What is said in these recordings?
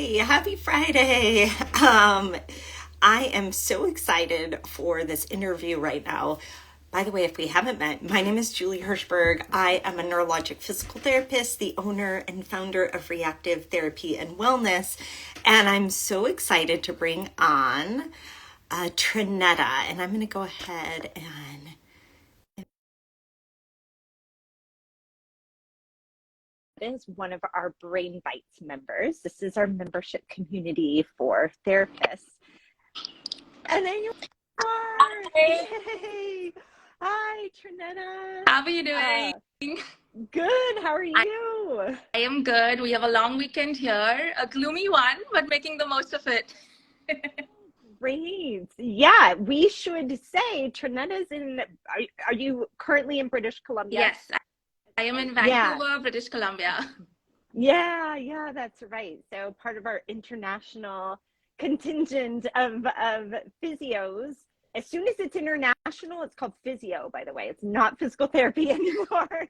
Hey, happy Friday. Um, I am so excited for this interview right now. By the way, if we haven't met, my name is Julie Hirschberg. I am a neurologic physical therapist, the owner and founder of Reactive Therapy and Wellness. And I'm so excited to bring on Trineta. And I'm going to go ahead and is one of our Brain Bytes members. This is our membership community for therapists. And there you are. Hi. Yay. Hi, Trineta. How are you doing? Good. How are you? I am good. We have a long weekend here, a gloomy one, but making the most of it. Great. Yeah, we should say Trineta's in, are you currently in British Columbia? Yes, I am in Yeah. Vancouver, British Columbia. Yeah, that's right. So part of our international contingent of physios. As soon as it's international, it's called physio, by the way. It's not physical therapy anymore.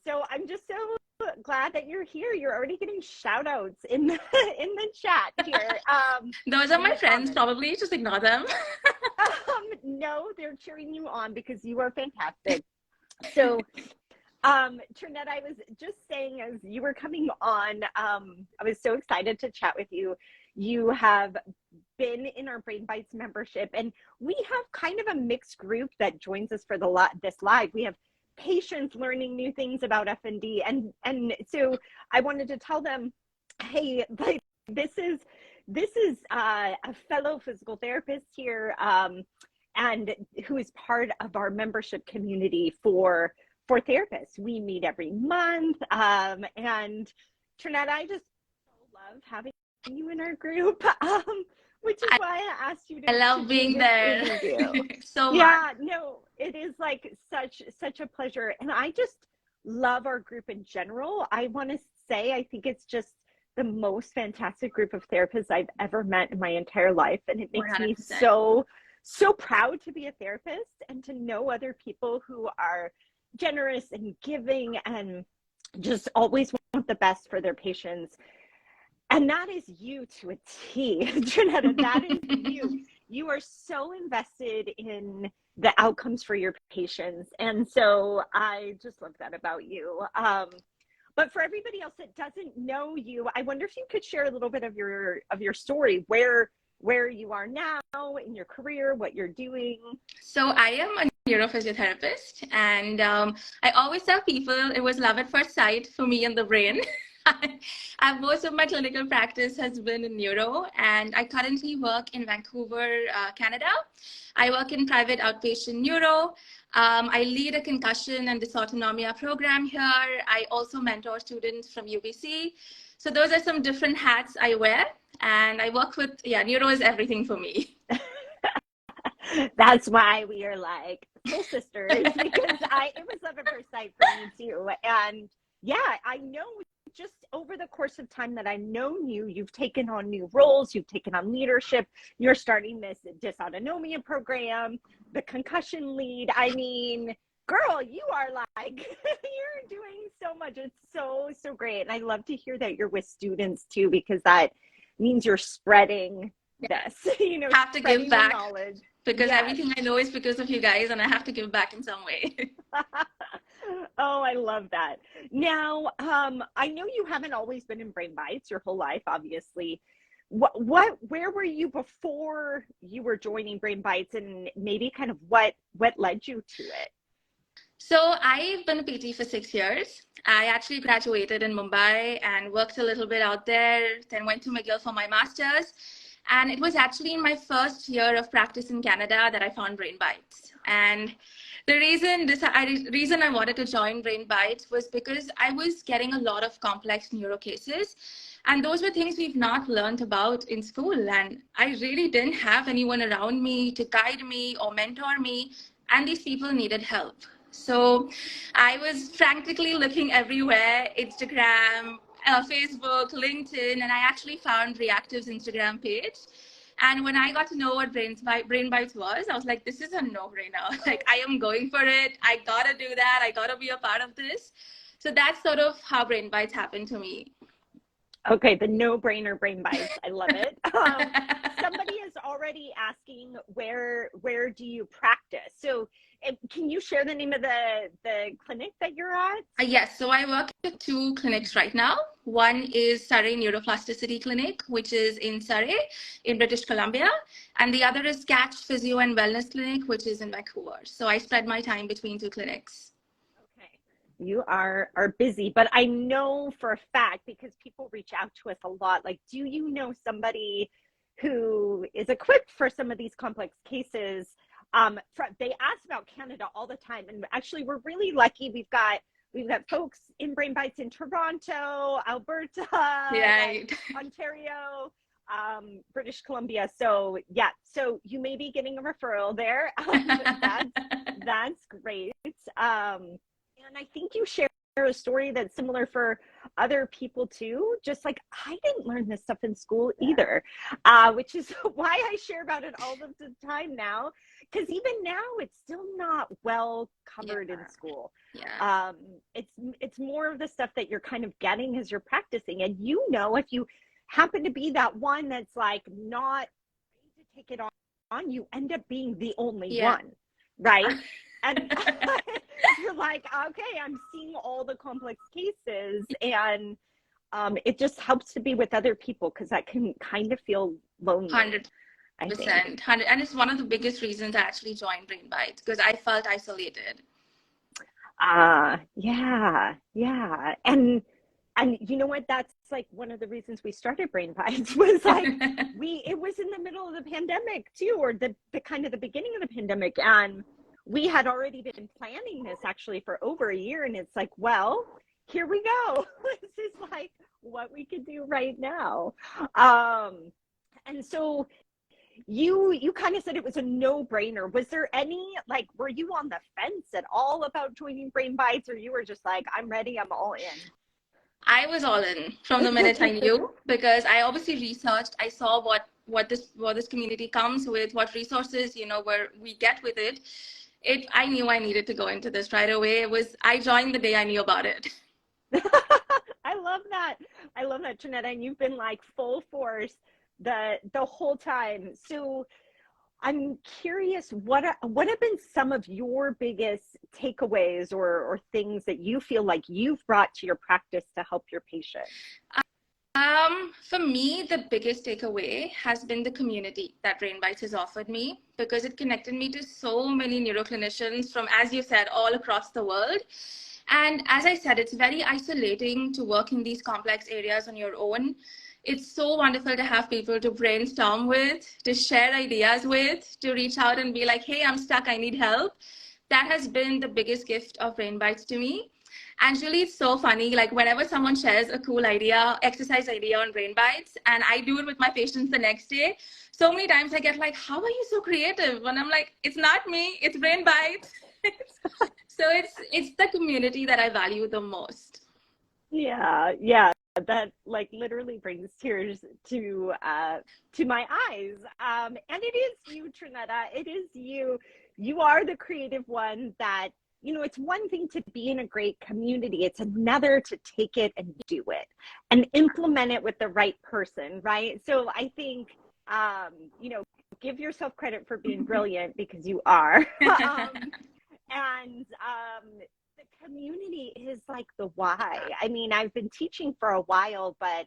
So I'm just so glad that you're here. You're already getting shout outs in the in the chat here. Those are in my the friends, comments. probably. Just ignore them. No, they're cheering you on because you are fantastic. So Trinette, I was just saying as you were coming on, I was so excited to chat with you. You have been in our Brain Bites membership, and we have kind of a mixed group that joins us for this live. We have patients learning new things about F&D, and so I wanted to tell them, hey, like this is a fellow physical therapist here, and who is part of our membership community for therapists. We meet every month. And Trinette, I just love having you in our group, which is why I asked you to I love do being this there interview. so much. Yeah, no, it is like such a pleasure. And I just love our group in general. I want to say, I think it's just the most fantastic group of therapists I've ever met in my entire life. And it makes me 100%. so proud to be a therapist and to know other people who are generous and giving and just always want the best for their patients. And that is you to a T, Trinetta. That is you. You are so invested in the outcomes for your patients. And so I just love that about you. But for everybody else that doesn't know you, I wonder if you could share a little bit of your story, where you are now in your career, what you're doing. So I am a neurophysiotherapist, and I always tell people it was love at first sight for me and the brain. Most of my clinical practice has been in neuro, and I currently work in Vancouver, Canada. I work in private outpatient neuro. I lead a concussion and dysautonomia program here. I also mentor students from UBC. So those are some different hats I wear, and I work with, neuro is everything for me. That's why we are like soul sisters, because it was love at first sight for me too. And yeah, I know just over the course of time that I've known you, you've taken on new roles, you've taken on leadership, you're starting this dysautonomia program, the concussion lead. I mean, girl, you are like, you're doing so much. It's so great. And I love to hear that you're with students too, because that means you're spreading this, Have to give back knowledge. because everything I know is because of you guys, and I have to give back in some way. Oh, I love that. Now, I know you haven't always been in Brain Bites your whole life, obviously. Where were you before you were joining Brain Bites, and maybe kind of what led you to it? So I've been a PT for 6 years. I actually graduated in Mumbai and worked a little bit out there, then went to McGill for my master's. And it was actually in my first year of practice in Canada that I found Brain Bites. And the reason I wanted to join Brain Bites was because I was getting a lot of complex neuro cases. And those were things we've not learned about in school. And I really didn't have anyone around me to guide me or mentor me. And these people needed help. So I was frantically looking everywhere, Instagram, Facebook, LinkedIn, and I actually found Reactive's Instagram page. And when I got to know what Brain Bites was, I was like, this is a no-brainer. Like, I am going for it. I got to do that. I got to be a part of this. So that's sort of how Brain Bites happened to me. Okay, the no-brainer brain bites. I love it. Somebody is already asking where do you practice? So, can you share the name of the clinic that you're at? Yes, so I work at two clinics right now. One is Surrey Neuroplasticity Clinic, which is in Surrey, in British Columbia, and the other is Catch Physio and Wellness Clinic, which is in Vancouver. So I spread my time between two clinics. Okay. You are busy, but I know for a fact because people reach out to us a lot. Like, do you know somebody who is equipped for some of these complex cases? They ask about Canada all the time, and actually, we're really lucky. We've got folks in Brain Bites in Toronto, Alberta, like Right. Ontario, British Columbia. So yeah, so you may be getting a referral there. That's great. And I think you share a story that's similar for other people too. Just like I didn't learn this stuff in school either, which is why I share about it all of the time now. Because even now, it's still not well covered in school. Yeah. It's more of the stuff that you're kind of getting as you're practicing, and if you happen to be that one that's like not ready to take it on, you end up being the only Yeah. one, right? And you're like, okay, I'm seeing all the complex cases, and it just helps to be with other people because that can kind of feel lonely. 100%. I think. 100, and it's one of the biggest reasons I actually joined Brain Bytes because I felt isolated. Yeah. And you know what? That's like one of the reasons we started Brain Bytes was like it was in the middle of the pandemic too, or the kind of the beginning of the pandemic, and we had already been planning this actually for over a year, and it's like, well, here we go. This is like what we could do right now. And so you kind of said it was a no-brainer. Was there any, like, were you on the fence at all about joining Brain Bites, or you were just like, I'm ready, I'm all in? I was all in from the minute I knew because I obviously researched. I saw what this community comes with, what resources, where we get with it. I knew I needed to go into this right away. I joined the day I knew about it. I love that, Trineta, and you've been like full force the whole time. So I'm curious, what have been some of your biggest takeaways or things that you feel like you've brought to your practice to help your patients? For me, the biggest takeaway has been the community that Brain Bytes has offered me because it connected me to so many neuroclinicians from, as you said, all across the world. And as I said, it's very isolating to work in these complex areas on your own. It's so wonderful to have people to brainstorm with, to share ideas with, to reach out and be like, hey, I'm stuck, I need help. That has been the biggest gift of Brain Bytes to me. And Julie, it's so funny. Like whenever someone shares a cool idea, exercise idea on Brain Bytes, and I do it with my patients the next day, so many times I get like, how are you so creative? And I'm like, it's not me, it's Brain Bytes. So it's the community that I value the most. Yeah. That like literally brings tears to my eyes. And it is you, Trineta. It is you. You are the creative one that, it's one thing to be in a great community. It's another to take it and do it and implement it with the right person, right? So I think, give yourself credit for being brilliant because you are. And the community is like the why. I mean, I've been teaching for a while, but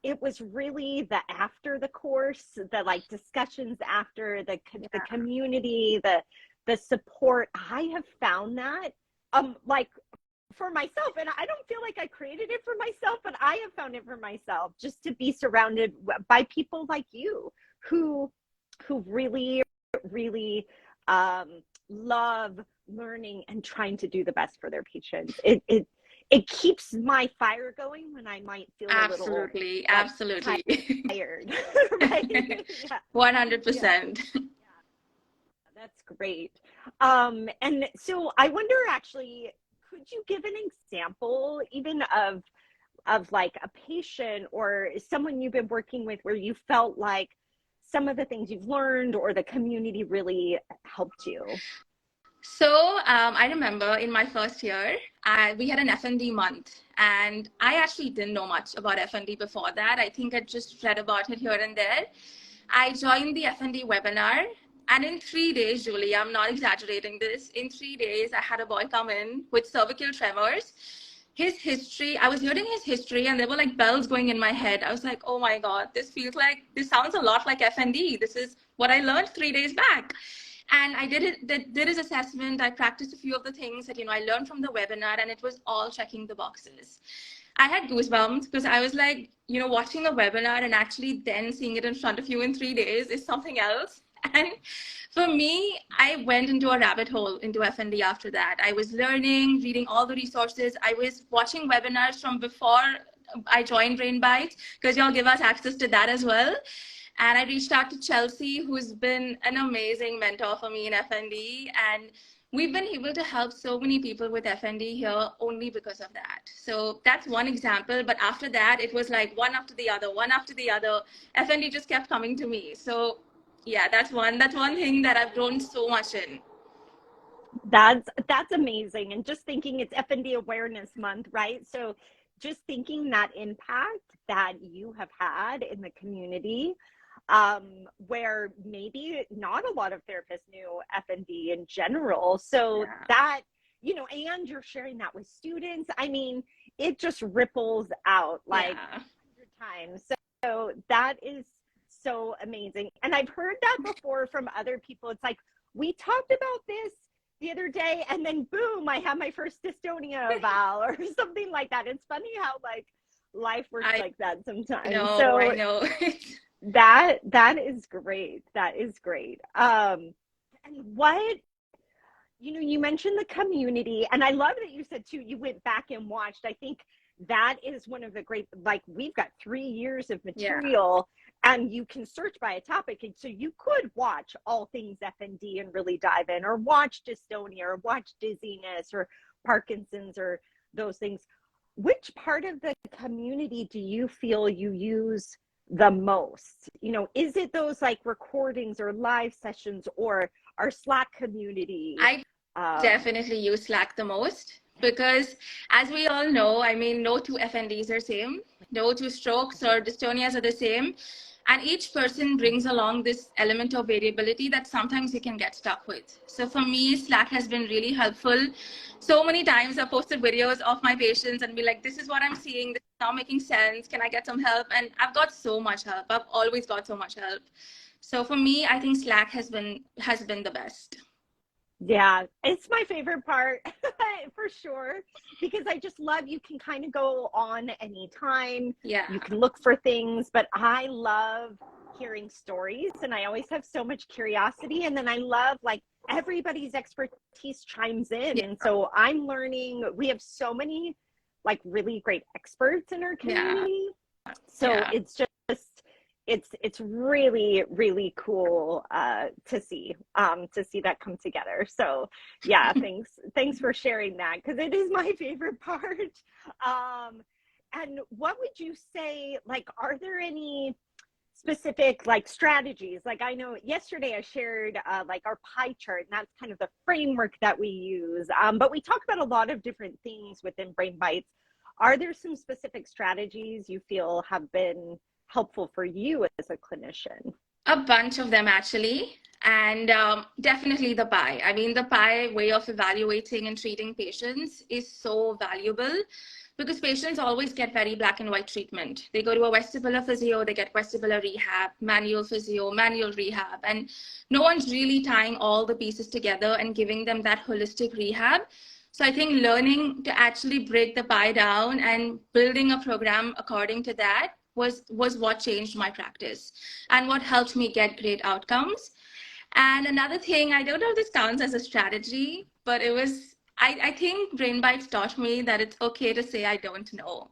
it was really the after the course, the like discussions after the community, the support. I have found that like for myself, and I don't feel like I created it for myself, but I have found it for myself just to be surrounded by people like you who really love learning and trying to do the best for their patients. It keeps my fire going when I might feel absolutely a little absolutely tired. Right? 100%. Yeah, that's great. And so I wonder, actually, could you give an example even of like a patient or someone you've been working with where you felt like some of the things you've learned or the community really helped you? So I remember in my first year, we had an F&D month, and I actually didn't know much about F&D before that. I think I just read about it here and there. I joined the F&D webinar, and in 3 days, Julie, I'm not exaggerating this, in 3 days, I had a boy come in with cervical tremors. His history, I was hearing his history, and there were like bells going in my head. I was like, oh my God, this sounds a lot like F&D. This is what I learned 3 days back. And I did his assessment. I practiced a few of the things that, I learned from the webinar, and it was all checking the boxes. I had goosebumps because I was like, watching a webinar and actually then seeing it in front of you in 3 days is something else. And for me, I went into a rabbit hole into F&D after that. I was learning, reading all the resources. I was watching webinars from before I joined Brain Bytes, because y'all give us access to that as well. And I reached out to Chelsea, who's been an amazing mentor for me in F&D. And we've been able to help so many people with F&D here only because of that. So that's one example. But after that, it was like one after the other, one after the other. F&D just kept coming to me. So yeah, that's one thing that I've grown so much in. That's amazing. And just thinking it's F&D Awareness Month, right? So just thinking that impact that you have had in the community, where maybe not a lot of therapists knew F&D in general. So that, and you're sharing that with students. I mean, it just ripples out like 100 times. So that is so amazing. And I've heard that before from other people. It's like, we talked about this the other day, and then boom, I have my first dystonia eval or something like that. It's funny how like life works like that sometimes. I know. that is great. That is great. And what, you mentioned the community, and I love that you said too, you went back and watched. I think that is one of the great, like, we've got 3 years of material, and you can search by a topic. And so you could watch all things F&D and really dive in, or watch dystonia, or watch dizziness, or Parkinson's, or those things. Which part of the community do you feel you use the most? Is it those like recordings or live sessions, or our Slack community? I definitely use Slack the most, because as we all know, I mean, no two F&Ds are same, no two strokes or dystonias are the same. And each person brings along this element of variability that sometimes you can get stuck with. So for me, Slack has been really helpful. So many times I've posted videos of my patients and be like, this is what I'm seeing. This is not making sense. Can I get some help? And I've got so much help. I've always got so much help. So for me, I think Slack has been the best. Yeah, it's my favorite part for sure, because I just love, you can kind of go on anytime. You can look for things, but I love hearing stories, and I always have so much curiosity. And then I love like everybody's expertise chimes in. And so I'm learning, we have so many like really great experts in our community. So it's just, it's really, really cool to see that come together. So yeah, thanks for sharing that, because it is my favorite part. And what would you say, like, are there any specific like strategies? Like, I know yesterday I shared like our pie chart, and that's kind of the framework that we use. But we talk about a lot of different things within Brain Bytes. Are there some specific strategies you feel have been helpful for you as a clinician? A bunch of them, actually. And definitely the pie. I mean, the pie way of evaluating and treating patients is so valuable, because patients always get very black and white treatment. They go to a vestibular physio, they get vestibular rehab, manual physio, manual rehab, and no one's really tying all the pieces together and giving them that holistic rehab. So I think learning to actually break the pie down and building a program according to that was what changed my practice and what helped me get great outcomes. And another thing, I don't know if this counts as a strategy, but it was, I think Brain Bytes taught me that it's okay to say I don't know.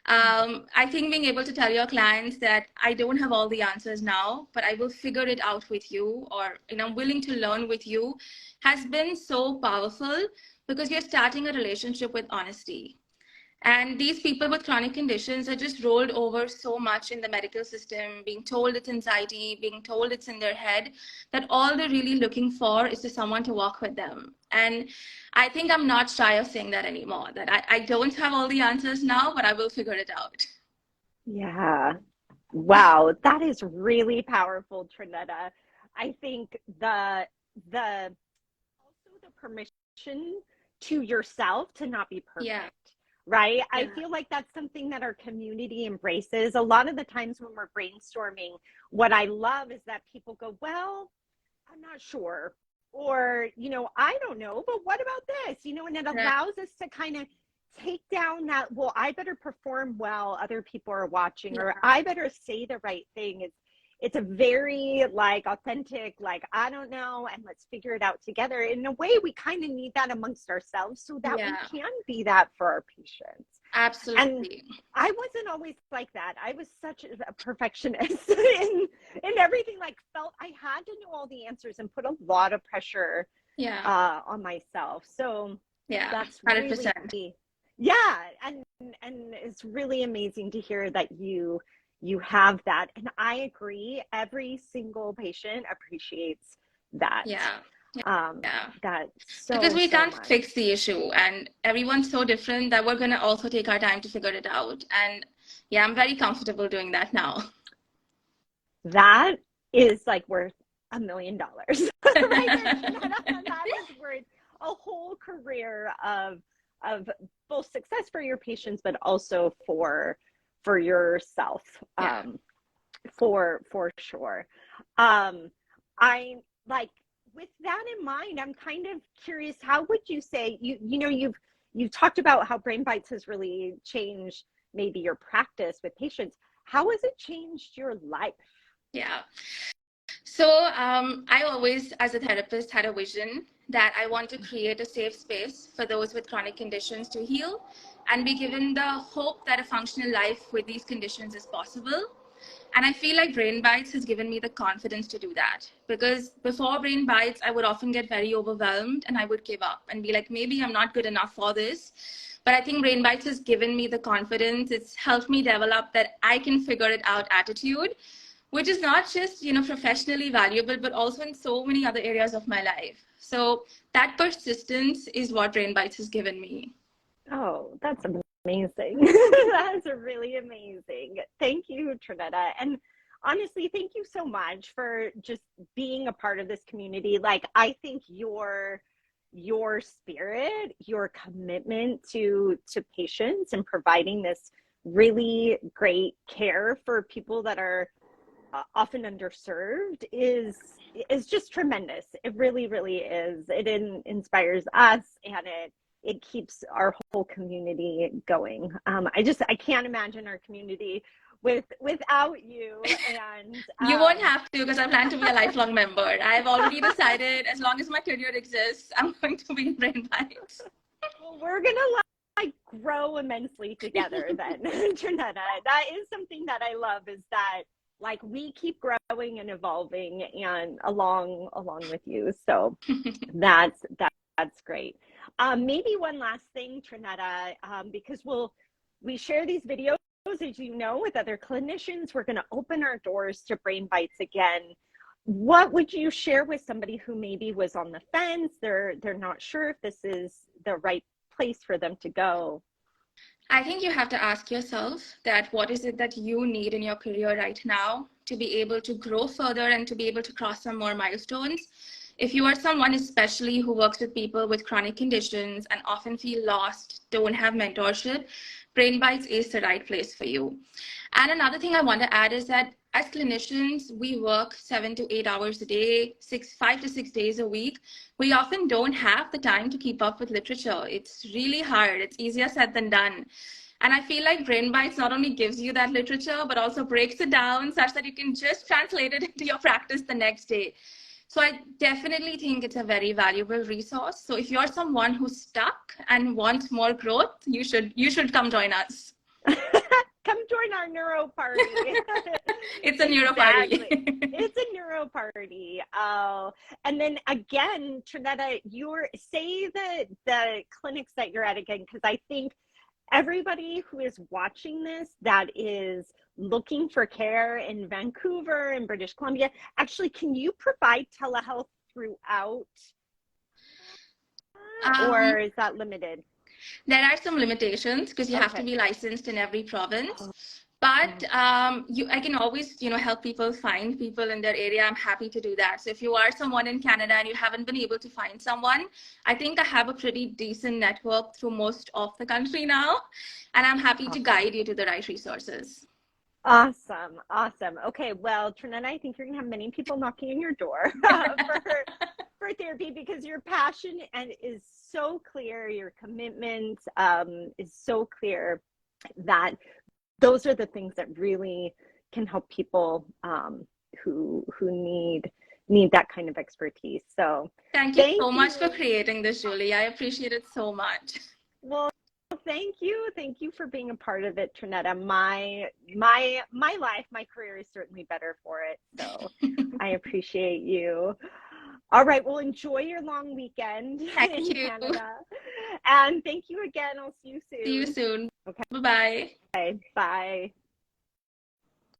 I think being able to tell your clients that I don't have all the answers now, but I will figure it out with you, or I'm willing to learn with you, has been so powerful, because you're starting a relationship with honesty. And these people with chronic conditions are just rolled over so much in the medical system, being told it's anxiety, being told it's in their head, that all they're really looking for is just someone to walk with them. And I think I'm not shy of saying that anymore, that I don't have all the answers now, but I will figure it out. Yeah. Wow, that is really powerful, Trinetta. I think the also the permission to yourself to not be Yeah. perfect, right? I Yeah. feel like that's something that our community embraces. A lot of the times when we're brainstorming, what I love is that people go, well, I'm not sure. Or, I don't know, but what about this? And it Right. allows us to kind of take down that, well, I better perform well, other people are watching, or Yeah. I better say the right thing. It's a very like authentic, like, I don't know, and let's figure it out together. In a way, we kind of need that amongst ourselves so that we Yeah. can be that for our patients. And Absolutely. I wasn't always like that. I was such a perfectionist in everything, like felt I had to know all the answers and put a lot of pressure Yeah. on myself. So Yeah. that's really, 100%. yeah. And it's really amazing to hear that you have that. And I agree, every single patient appreciates that. Yeah. Um, Yeah. that Because so, we so can't much. fix the issue, and everyone's so different that we're going to also take our time to figure it out. And yeah, I'm very comfortable doing that now. That is like worth $1 million right there, Trinetta. That is worth a whole career of both success for your patients, but also for yourself, Yeah. for sure. I like, with that in mind, I'm kind of curious, how would you say, you've talked about how Brain Bites has really changed maybe your practice with patients. How has it changed your life? Yeah. So I always, as a therapist, had a vision that I want to create a safe space for those with chronic conditions to heal and be given the hope that a functional life with these conditions is possible. And I feel like Brain Bites has given me the confidence to do that, because before Brain Bites, I would often get very overwhelmed and I would give up and be like, maybe I'm not good enough for this. But I think Brain Bites has given me the confidence. It's helped me develop that I can figure it out attitude, which is not just, professionally valuable, but also in so many other areas of my life. So that persistence is what Brain Bites has given me. Oh, that's amazing. That's really amazing. Thank you, Trinetta. And honestly, thank you so much for just being a part of this community. Like, I think your spirit, your commitment to patients and providing this really great care for people that are often underserved is just tremendous. It really, really is. It inspires us, and it keeps our whole community going. I can't imagine our community without you. And You won't have to, because I plan to be a lifelong member. I've already decided, as long as my career exists, I'm going to be in Brain Bites. well, we're gonna like grow immensely together then, Trinetta. That is something that I love, is that like we keep growing and evolving and along with you. So that's great. Maybe one last thing, Trinetta, because we share these videos, as you know, with other clinicians. We're going to open our doors to Brain Bites again. What would you share with somebody who maybe was on the fence? They're not sure if this is the right place for them to go. I think you have to ask yourself that what is it that you need in your career right now to be able to grow further and to be able to cross some more milestones. If you are someone especially who works with people with chronic conditions and often feel lost, don't have mentorship, Brain Bites is the right place for you. And another thing I want to add is that as clinicians, we work 7 to 8 hours a day, 5 to 6 days a week. We often don't have the time to keep up with literature. It's really hard. It's easier said than done. And I feel like Brain Bites not only gives you that literature, but also breaks it down such that you can just translate it into your practice the next day. So I definitely think it's a very valuable resource. So if you're someone who's stuck and wants more growth, you should come join us. Come join our neuro party. It's a neuro Exactly. party. It's a neuro party. Oh, and then again, Trinetta, say the clinics that you're at again, because I think everybody who is watching this that is looking for care in Vancouver and British Columbia, actually, can you provide telehealth throughout, or is that limited? There are some limitations because you have to be licensed in every province. But I can always, help people find people in their area. I'm happy to do that. So if you are someone in Canada and you haven't been able to find someone, I think I have a pretty decent network through most of the country now. And I'm happy to guide you to the right resources. Awesome. Okay, well, Trineta, I think you're going to have many people knocking on your door for therapy, because your passion is so clear, your commitment is so clear, that those are the things that really can help people who need that kind of expertise. So thank you so much for creating this, Julie. I appreciate it so much. Well, thank you for being a part of it, Trineta. My life, my career is certainly better for it, so I appreciate you. All right, well, enjoy your long weekend in Canada, and thank you again. I'll see you soon. Okay, bye-bye. Bye.